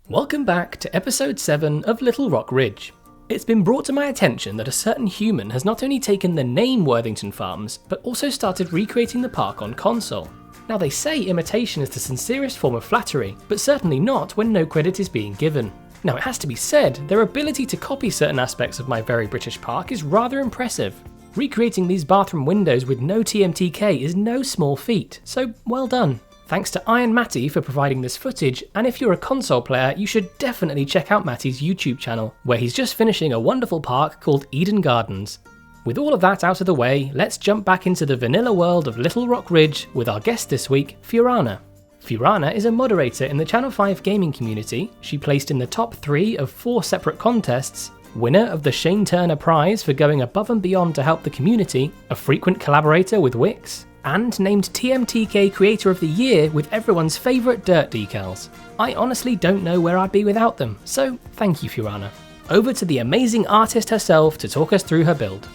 Welcome back to episode 7 of Little Rock Ridge. It's been brought to my attention that a certain human has not only taken the name Worthington Farms, but also started recreating the park on console. Now they say imitation is the sincerest form of flattery, but certainly not when no credit is being given. Now it has to be said, their ability to copy certain aspects of my very British park is rather impressive. Recreating these bathroom windows with no TMTK is no small feat, so well done. Thanks to Iron Matty for providing this footage, and if you're a console player, you should definitely check out Matty's YouTube channel, where he's just finishing a wonderful park called Eden Gardens. With all of that out of the way, let's jump back into the vanilla world of Little Rock Ridge with our guest this week, Fuaranna. Fuaranna is a moderator in the Channel 5 gaming community. She placed in the top 3 of 4 separate contests, winner of the Shane Turner Prize for going above and beyond to help the community, a frequent collaborator with Wix, and named TMTK Creator of the Year with everyone's favourite dirt decals. I honestly don't know where I'd be without them, so thank you, Fuaranna. Over to the amazing artist herself to talk us through her build.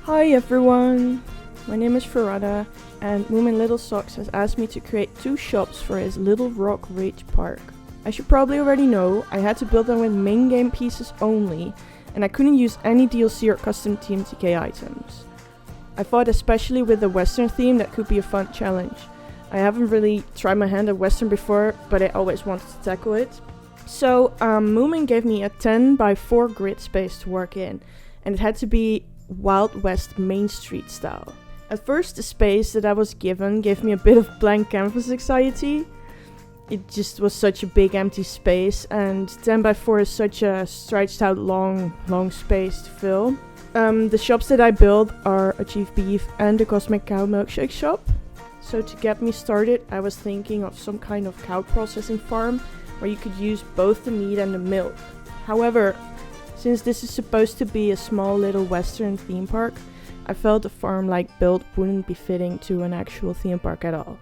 Hi everyone, my name is Fuaranna, and Moomin Little Socks has asked me to create 2 shops for his Little Rock Ridge Park. As you probably already know, I had to build them with main game pieces only, and I couldn't use any DLC or custom TMTK items. I thought especially with the Western theme that could be a fun challenge. I haven't really tried my hand at Western before, but I always wanted to tackle it. So Moomin gave me a 10 by 4 grid space to work in, and it had to be Wild West Main Street style. At first the space that I was given gave me a bit of blank canvas anxiety. It just was such a big empty space, and 10 by 4 is such a stretched out long space to fill. The shops that I build are a Chief Beef and a Cosmic Cow Milkshake shop. So to get me started, I was thinking of some kind of cow processing farm where you could use both the meat and the milk. However, since this is supposed to be a small little Western theme park, I felt a farm-like build wouldn't be fitting to an actual theme park at all.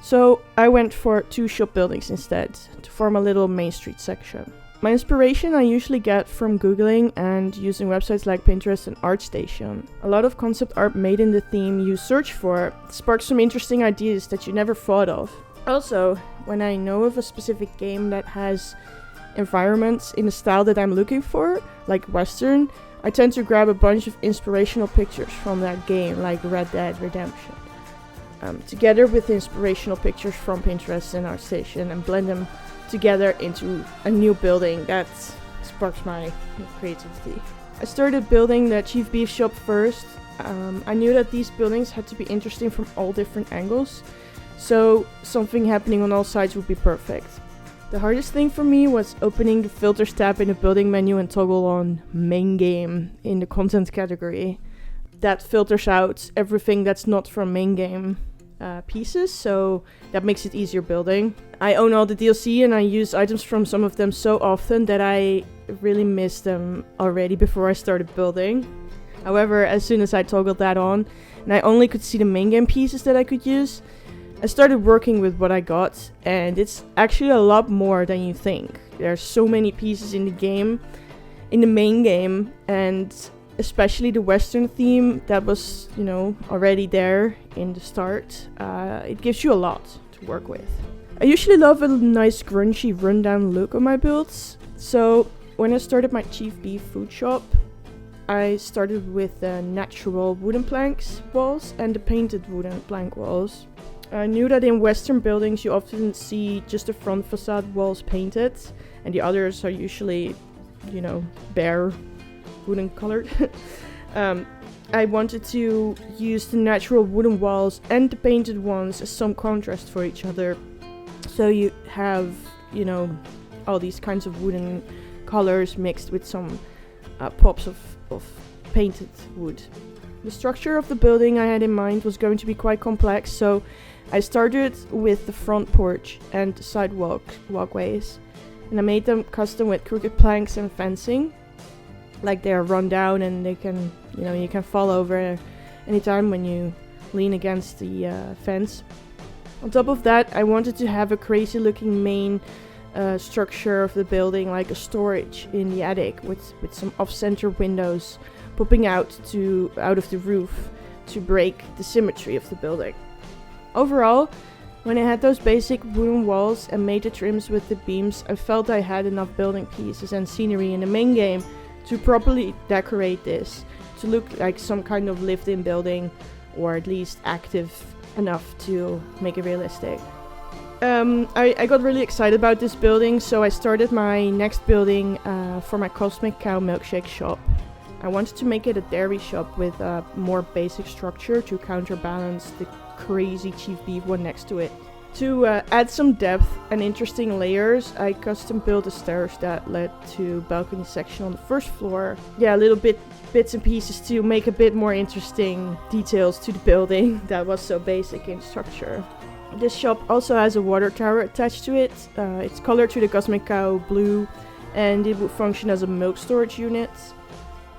So I went for 2 shop buildings instead, to form a little Main Street section. My inspiration I usually get from googling and using websites like Pinterest and ArtStation. A lot of concept art made in the theme you search for sparks some interesting ideas that you never thought of. Also, when I know of a specific game that has environments in the style that I'm looking for, like Western, I tend to grab a bunch of inspirational pictures from that game, like Red Dead Redemption, together with inspirational pictures from Pinterest and ArtStation, and blend them together into a new building that sparks my creativity. I started building the Chief Beef shop first. I knew that these buildings had to be interesting from all different angles, so something happening on all sides would be perfect. The hardest thing for me was opening the filters tab in the building menu and toggle on main game in the content category. That filters out everything that's not from main game pieces, so that makes it easier building. I own all the DLC and I use items from some of them so often that I really missed them already before I started building. However, as soon as I toggled that on and I only could see the main game pieces that I could use, I started working with what I got, and it's actually a lot more than you think. There are so many pieces in the game, in the main game, and especially the Western theme that was, already there in the start. It gives you a lot to work with. I usually love a nice grungy rundown look on my builds, so when I started my Chief Beef food shop, I started with the natural wooden planks walls and the painted wooden plank walls. I knew that in Western buildings you often see just the front facade walls painted, and the others are usually, bare wooden colored. I wanted to use the natural wooden walls and the painted ones as some contrast for each other. So you have, all these kinds of wooden colors mixed with some pops of painted wood. The structure of the building I had in mind was going to be quite complex, so I started with the front porch and the sidewalk walkways, and I made them custom with crooked planks and fencing. Like they're run down and they can, you can fall over anytime when you lean against the fence. On top of that, I wanted to have a crazy looking main structure of the building, like a storage in the attic with some off-center windows popping out of the roof to break the symmetry of the building. Overall, When I had those basic wooden walls and made the trims with the beams, I felt I had enough building pieces and scenery in the main game to properly decorate this, to look like some kind of lived-in building, or at least active enough to make it realistic. I got really excited about this building, so I started my next building for my Cosmic Cow milkshake shop. I wanted to make it a dairy shop with a more basic structure to counterbalance the crazy chief beef one next to it. To add some depth and interesting layers, I custom built the stairs that led to balcony section on the first floor. Yeah, little bits and pieces to make a bit more interesting details to the building that was so basic in structure. This shop also has a water tower attached to it. It's colored to the Cosmic Cow blue, and it would function as a milk storage unit.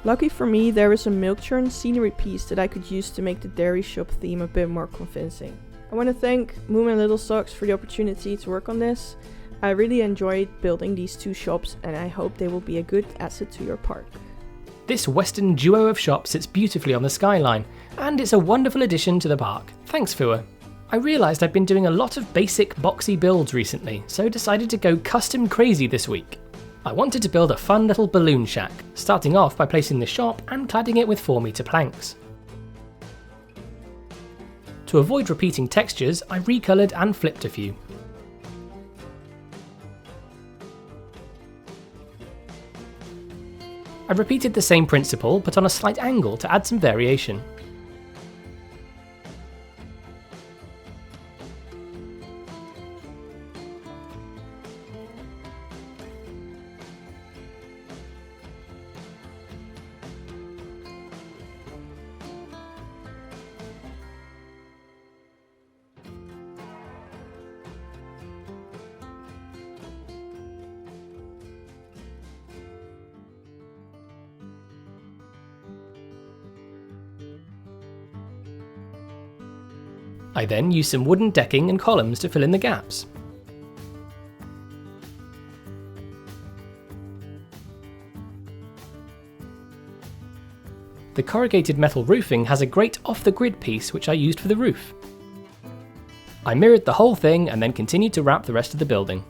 Lucky for me, there is a milk churn scenery piece that I could use to make the dairy shop theme a bit more convincing. I want to thank Moom and Little Socks for the opportunity to work on this. I really enjoyed building these two shops, and I hope they will be a good asset to your park. This western duo of shops sits beautifully on the skyline, and it's a wonderful addition to the park. Thanks, Fua. I realised I've been doing a lot of basic boxy builds recently, so decided to go custom crazy this week. I wanted to build a fun little balloon shack, starting off by placing the shop and cladding it with 4-metre planks. To avoid repeating textures, I recoloured and flipped a few. I repeated the same principle, but on a slight angle to add some variation. I then used some wooden decking and columns to fill in the gaps. The corrugated metal roofing has a great off-the-grid piece which I used for the roof. I mirrored the whole thing and then continued to wrap the rest of the building.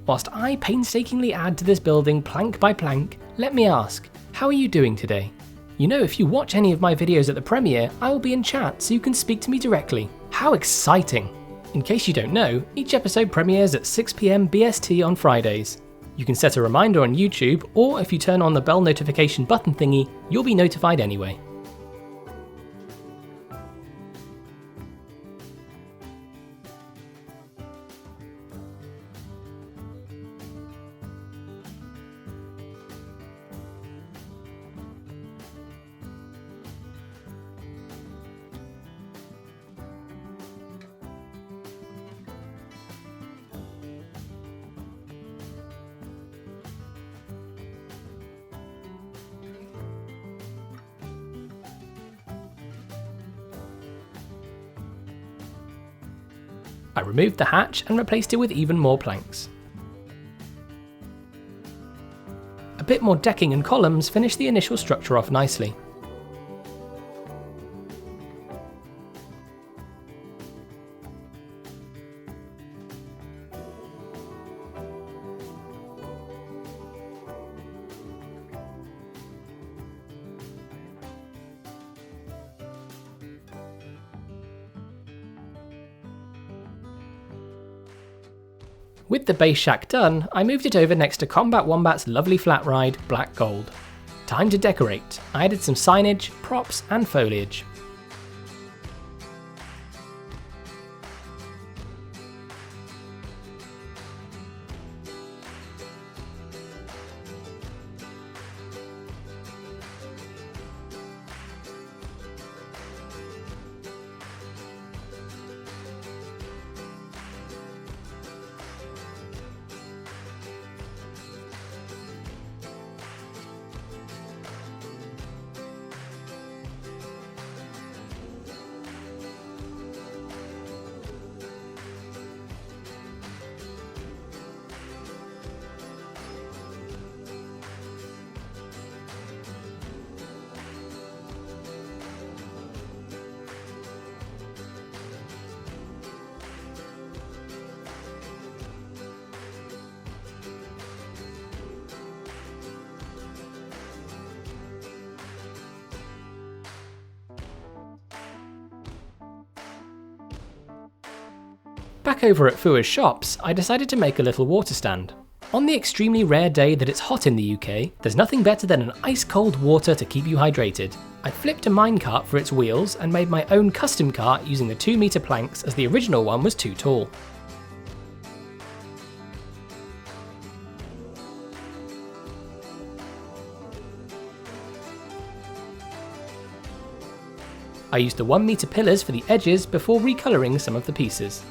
Whilst I painstakingly add to this building plank by plank, let me ask, how are you doing today? You know, if you watch any of my videos at the premiere, I will be in chat so you can speak to me directly. How exciting! In case you don't know, each episode premieres at 6 PM BST on Fridays. You can set a reminder on YouTube, or if you turn on the bell notification button thingy, you'll be notified anyway. I removed the hatch and replaced it with even more planks. A bit more decking and columns finished the initial structure off nicely. With the base shack done, I moved it over next to Combat Wombat's lovely flat ride, Black Gold. Time to decorate. I added some signage, props and foliage. Back over at Fua's shops, I decided to make a little water stand. On the extremely rare day that it's hot in the UK, there's nothing better than an ice-cold water to keep you hydrated. I flipped a minecart for its wheels and made my own custom cart using the 2-metre planks as the original one was too tall. I used the 1-metre pillars for the edges before recolouring some of the pieces.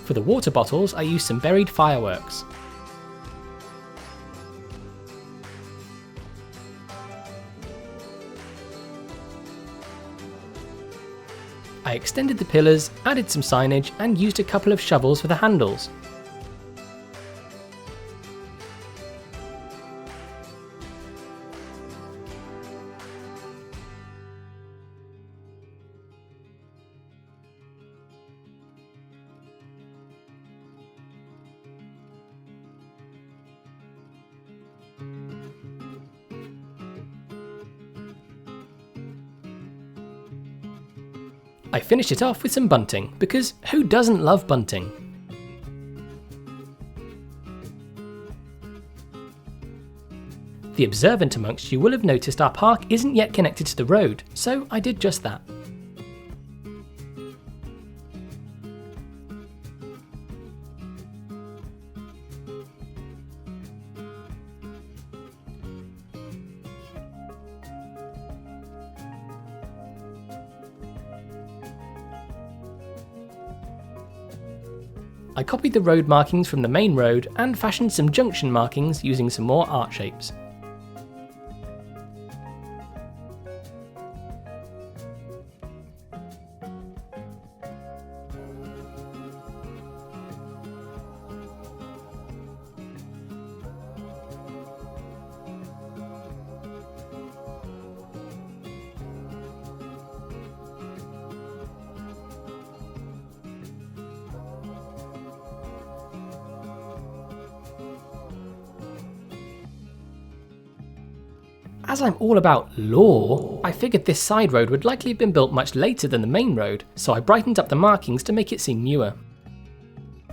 For the water bottles, I used some buried fireworks. I extended the pillars, added some signage, and used a couple of shovels for the handles. I finished it off with some bunting, because who doesn't love bunting? The observant amongst you will have noticed our park isn't yet connected to the road, so I did just that. I copied the road markings from the main road and fashioned some junction markings using some more art shapes. As I'm all about lore, I figured this side road would likely have been built much later than the main road, so I brightened up the markings to make it seem newer.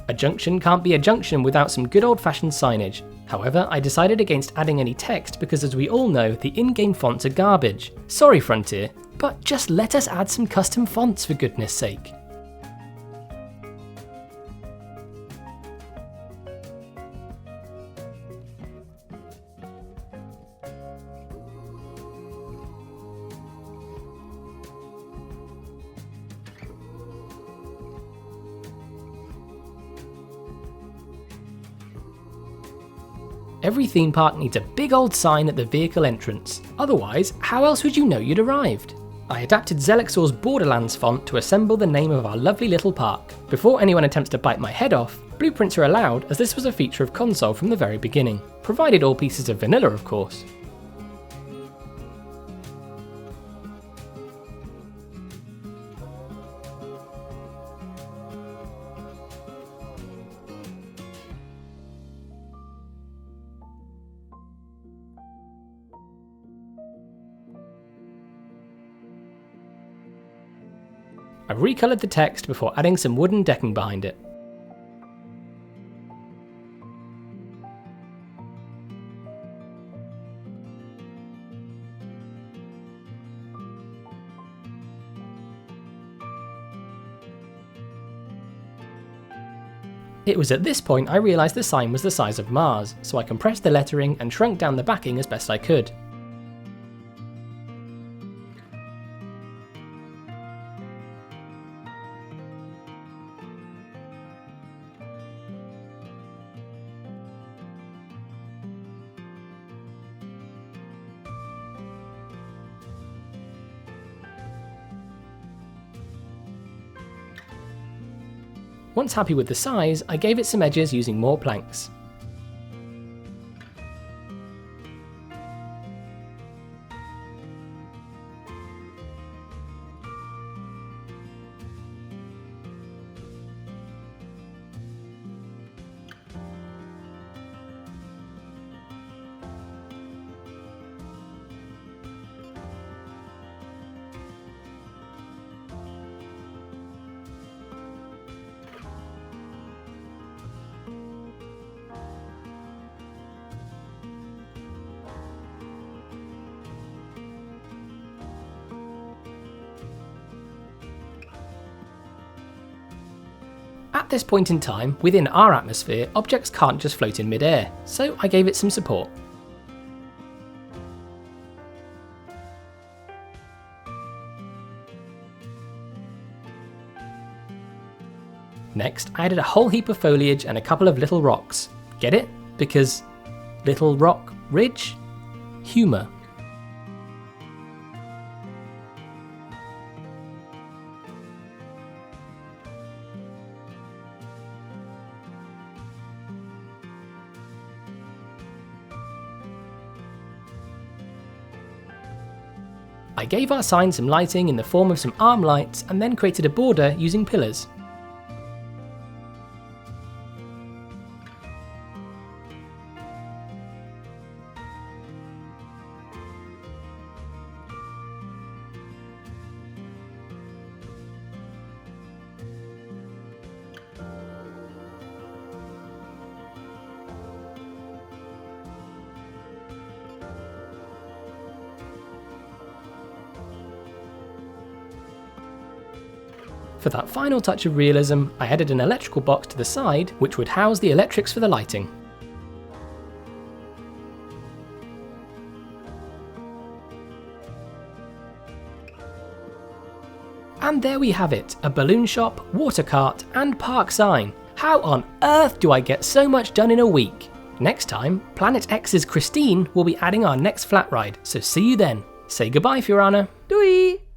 A junction can't be a junction without some good old-fashioned signage. However, I decided against adding any text because, as we all know, the in-game fonts are garbage. Sorry Frontier, but just let us add some custom fonts for goodness sake. Every theme park needs a big old sign at the vehicle entrance, otherwise how else would you know you'd arrived? I adapted Zelixor's Borderlands font to assemble the name of our lovely little park. Before anyone attempts to bite my head off, blueprints are allowed as this was a feature of console from the very beginning, provided all pieces are vanilla of course. I recoloured the text before adding some wooden decking behind it. It was at this point I realised the sign was the size of Mars, so I compressed the lettering and shrunk down the backing as best I could. Once happy with the size, I gave it some edges using more planks. At this point in time, within our atmosphere, objects can't just float in mid-air, so I gave it some support. Next, I added a whole heap of foliage and a couple of little rocks. Get it? Because Little Rock Ridge? Humour. I gave our sign some lighting in the form of some arm lights and then created a border using pillars. For that final touch of realism, I added an electrical box to the side which would house the electrics for the lighting. And there we have it, a balloon shop, water cart and park sign. How on earth do I get so much done in a week? Next time, Planet X's Christine will be adding our next flat ride, so see you then. Say goodbye, Fuaranna. Doei!